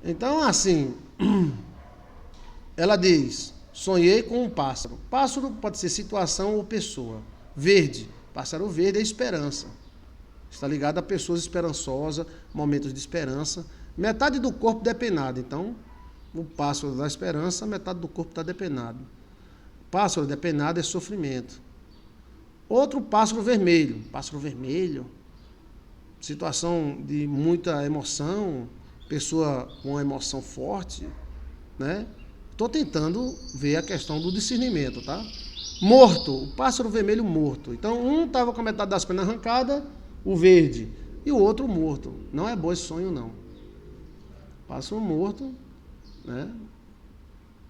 Então, assim, ela diz: sonhei com um pássaro. Pássaro pode ser situação ou pessoa. Verde, pássaro verde é esperança. Está ligado a pessoas esperançosas, momentos de esperança. Metade do corpo depenado. Então, o pássaro da esperança, metade do corpo está depenado. Pássaro depenado é sofrimento. Outro pássaro vermelho. Pássaro vermelho, situação de muita emoção, pessoa com emoção forte, né? Estou tentando ver a questão do discernimento, tá? Morto, o pássaro vermelho morto. Então, um estava com a metade das pernas arrancada, o verde, e o outro morto. Não é bom esse sonho, não. Pássaro morto, né?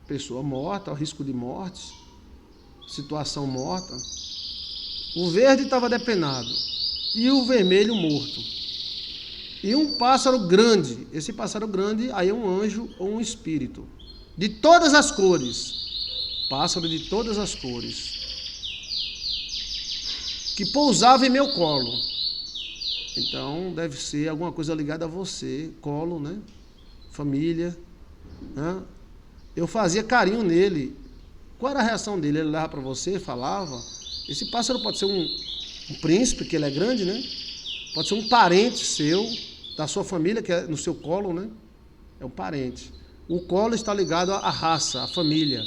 Pessoa morta, risco de morte, situação morta. O verde estava depenado e o vermelho morto. E um pássaro grande, esse pássaro grande aí é um anjo ou um espírito, de todas as cores, pássaro de todas as cores, que pousava em meu colo. Então deve ser alguma coisa ligada a você, colo, né? Família, né? Eu fazia carinho nele. Qual era a reação dele? Ele olhava para você, falava. Esse pássaro pode ser um príncipe, que ele é grande, né? Pode ser um parente seu, da sua família, que é no seu colo, né? É um parente. O colo está ligado à raça, à família.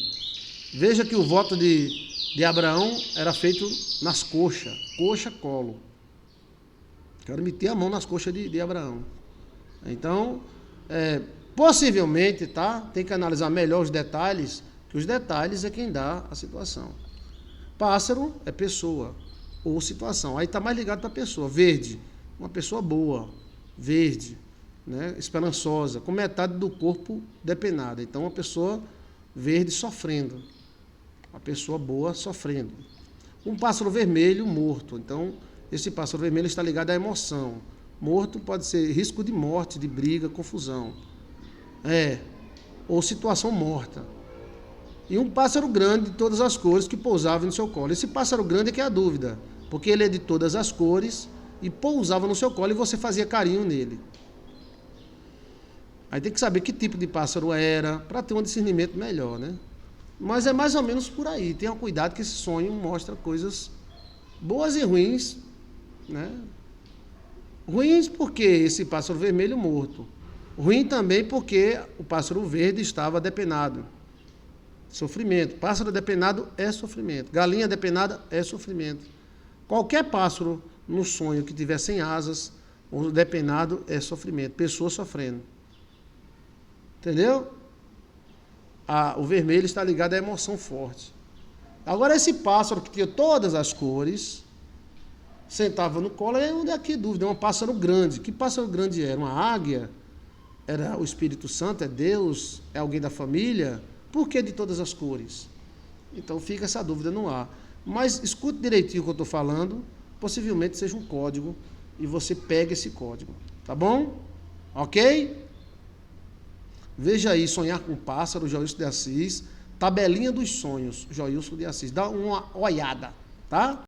Veja que o voto de Abraão era feito nas coxas. Coxa, colo. Quero meter a mão nas coxas de Abraão. Então, possivelmente, tá? Tem que analisar melhor os detalhes, que os detalhes é quem dá a situação. Pássaro é pessoa ou situação. Aí está mais ligado para a pessoa. Verde, uma pessoa boa, verde, né? Esperançosa, com metade do corpo depenada. Então, uma pessoa verde sofrendo. Uma pessoa boa sofrendo. Um pássaro vermelho morto. Então, esse pássaro vermelho está ligado à emoção. Morto pode ser risco de morte, de briga, confusão. Ou situação morta. E um pássaro grande de todas as cores que pousava no seu colo. Esse pássaro grande é que é a dúvida, porque ele é de todas as cores e pousava no seu colo e você fazia carinho nele. Aí tem que saber que tipo de pássaro era, para ter um discernimento melhor, né? Mas é mais ou menos por aí. Tenha cuidado que esse sonho mostra coisas boas e ruins, né? Ruins porque esse pássaro vermelho morto. Ruim também porque o pássaro verde estava depenado. Sofrimento. Pássaro depenado é sofrimento. Galinha depenada é sofrimento. Qualquer pássaro no sonho que tiver sem asas, ou depenado é sofrimento. Pessoa sofrendo. Entendeu? O vermelho está ligado à emoção forte. Agora esse pássaro que tinha todas as cores, sentava no colo, aí onde é que dúvida? É um pássaro grande. Que pássaro grande era? Uma águia? Era o Espírito Santo? É Deus? É alguém da família? Por que de todas as cores? Então fica essa dúvida no ar. Mas escute direitinho o que eu estou falando, possivelmente seja um código e você pega esse código. Tá bom? Ok? Veja aí, Sonhar com Pássaro, Joilson de Assis, Tabelinha dos Sonhos, Joilson de Assis. Dá uma olhada, tá?